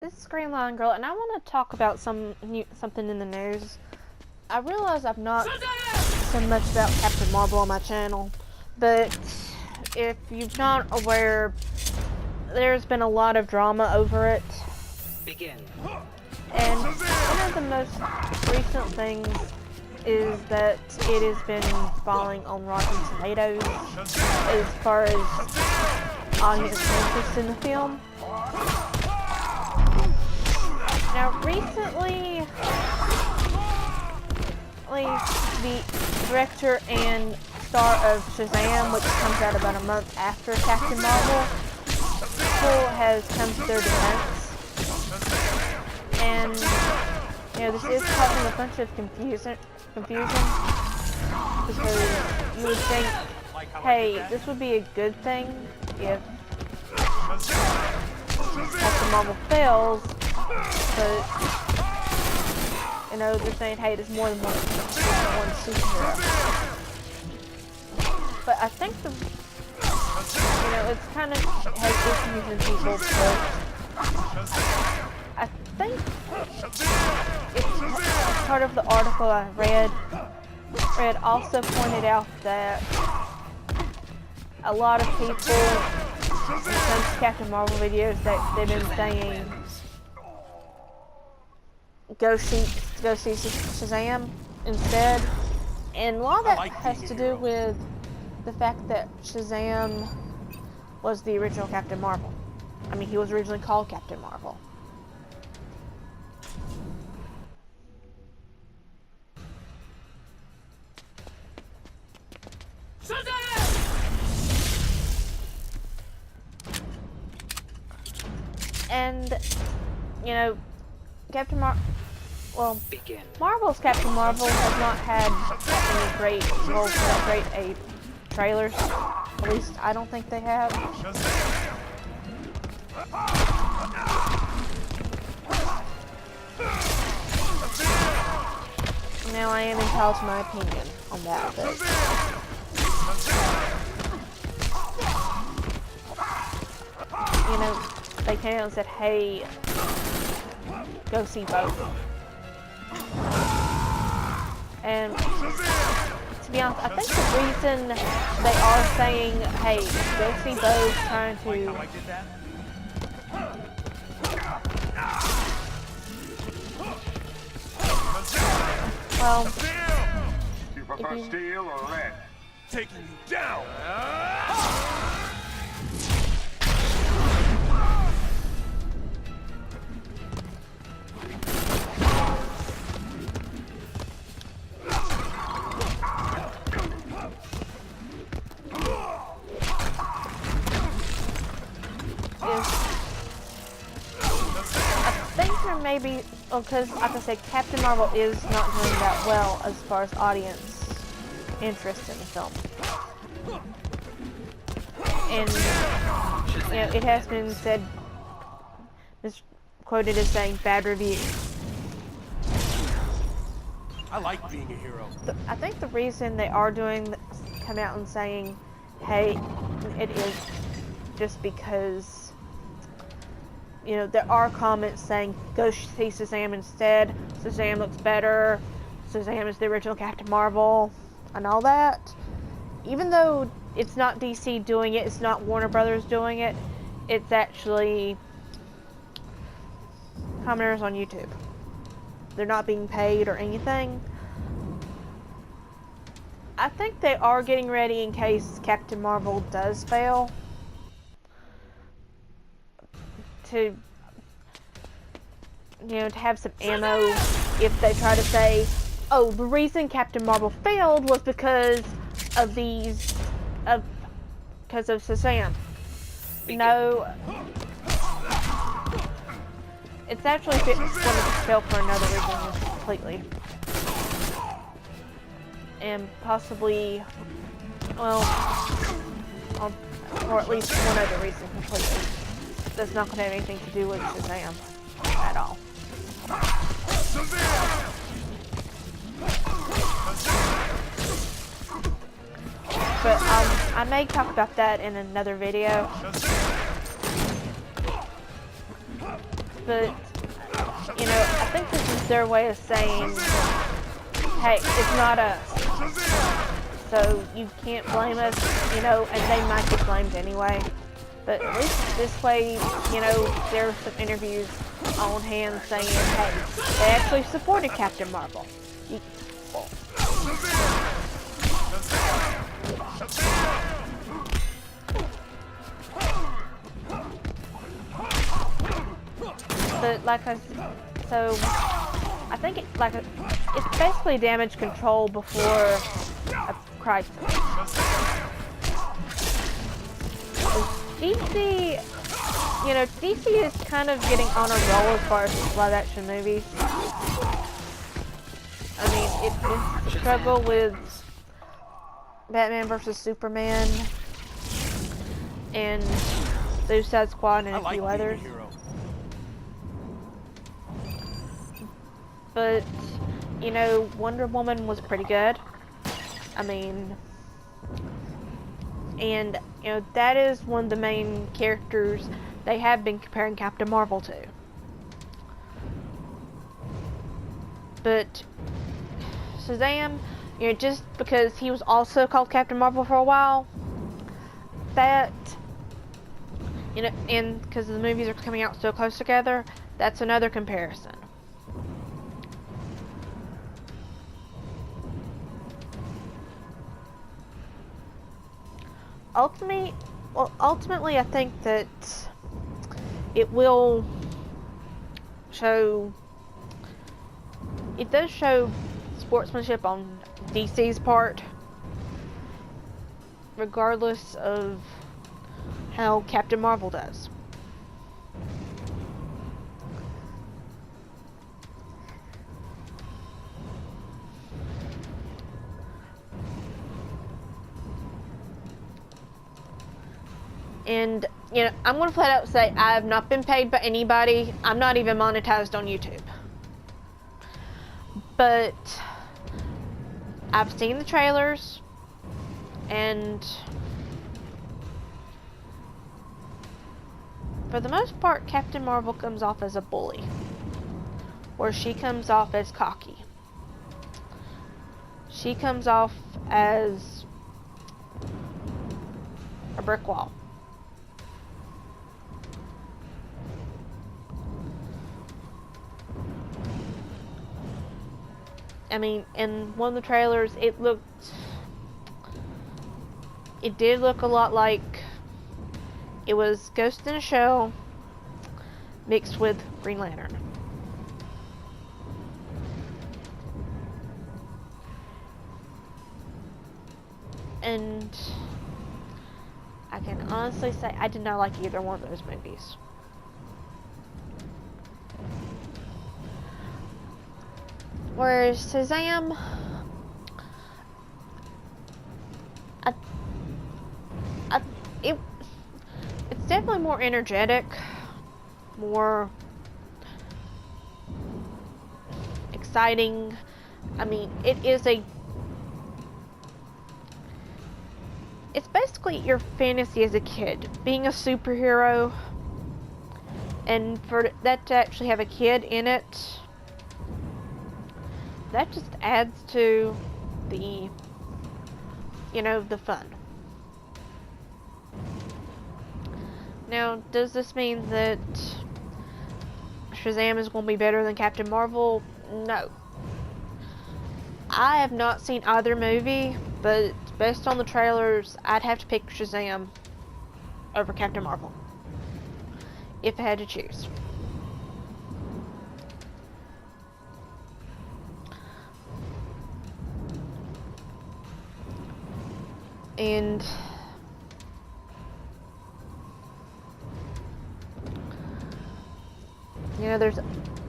This is Greenline Girl, and I want to talk about something in the news. I realize I've not said much about Captain Marvel on my channel, but if you're not aware, there's been a lot of drama over it. Begin. And one of the most recent things is that it has been falling on Rotten Tomatoes as far as audience interest in the film. Now, recently, the director and star of Shazam, which comes out about a month after Captain Marvel, has come to their defense. And, you know, this is causing a bunch of confusion, because you would think, hey, this would be a good thing if Captain Marvel fails, but, you know, they're saying, hey, there's more than one superhero. But I think you know, it's kind of has issues in people, but I think it's part of the article I read also pointed out that a lot of people, in some Captain Marvel videos, that they've been saying, go see Shazam instead, and a lot of that has to do with the fact that Shazam was the original Captain Marvel. I mean, he was originally called Captain Marvel. And, you know, Marvel's Captain Marvel has not had any great trailers. At least I don't think they have. Now I am entitled to my opinion on that, but you know, they came out and said, hey, go see both. And to be honest, I think the reason they are saying, hey, go see both, trying to well, you prefer steel or lead? Taking you down! I think there may be, because like I said, Captain Marvel is not doing that well as far as audience interest in the film. And, you know, it has been said, quoted as saying, bad reviews. I like being a hero. I think the reason they are come out and saying, hey, it is just because, you know, there are comments saying, go see Shazam instead, Shazam looks better, Shazam is the original Captain Marvel, and all that. Even though it's not DC doing it, it's not Warner Brothers doing it, it's actually commenters on YouTube. They're not being paid or anything. I think they are getting ready in case Captain Marvel does fail, to, you know, to have some ammo if they try to say, oh, the reason Captain Marvel failed was because of because of Shazam. No, it's actually going to fail for another reason completely, and possibly, well, or at least one other reason completely. That's not going to have anything to do with Shazam at all. But I may talk about that in another video. but, you know, I think this is their way of saying, hey, it's not us. So you can't blame us, you know, and they might get blamed anyway. But at least this way, you know, there are some interviews on hand saying, hey, they actually supported Captain Marvel. But like so I think it's basically damage control before a crisis. DC, you know, DC is kind of getting on a roll as far as live action movies. I mean, it's a struggle with Batman vs Superman and Suicide Squad and a few others. But, you know, Wonder Woman was pretty good. I mean, and, you know, that is one of the main characters they have been comparing Captain Marvel to. But Shazam, you know, just because he was also called Captain Marvel for a while, that, you know, and because the movies are coming out so close together, that's another comparison. Ultimately, I think that it will show. It does show sportsmanship on DC's part, regardless of how Captain Marvel does. And, you know, I'm going to flat out say I have not been paid by anybody. I'm not even monetized on YouTube. But I've seen the trailers, and for the most part, Captain Marvel comes off as a bully, where she comes off as cocky. She comes off as a brick wall. I mean, in one of the trailers, it did look a lot like it was Ghost in a Shell mixed with Green Lantern. And I can honestly say I did not like either one of those movies. Whereas Shazam, it's definitely more energetic, more exciting. I mean, it's basically your fantasy as a kid, being a superhero, and for that to actually have a kid in it, that just adds to the, you know, the fun. Now, does this mean that Shazam is going to be better than Captain Marvel? No. I have not seen either movie, but based on the trailers, I'd have to pick Shazam over Captain Marvel, if I had to choose. And you know, like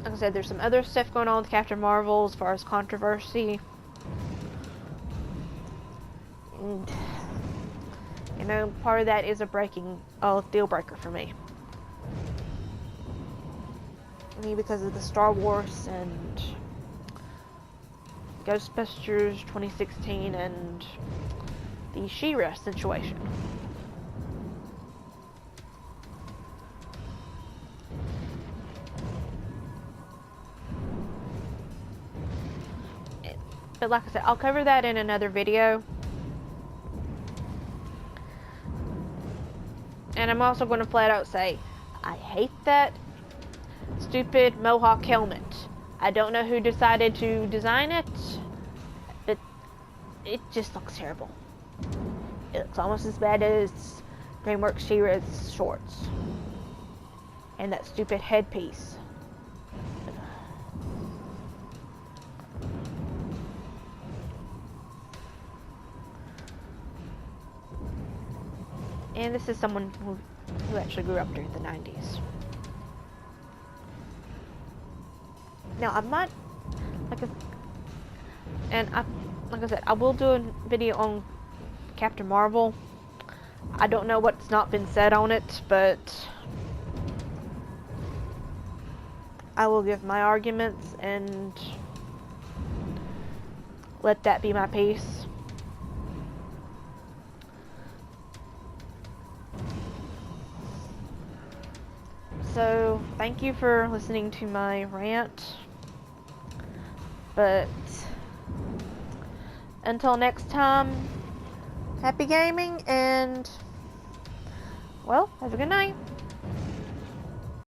I said, there's some other stuff going on with Captain Marvel as far as controversy. And, you know, part of that is a deal breaker for me. I mean, because of the Star Wars and Ghostbusters 2016 and the She-Ra situation. But like I said, I'll cover that in another video. And I'm also going to flat out say, I hate that stupid Mohawk helmet. I don't know who decided to design it, but it just looks terrible. It looks almost as bad as DreamWorks She-Ra's shorts. And that stupid headpiece. And this is someone who actually grew up during the 90s. Now, I'm not, like I said, I will do a video on Captain Marvel. I don't know what's not been said on it, but I will give my arguments and let that be my piece. So, thank you for listening to my rant. But until next time, happy gaming and, well, have a good night.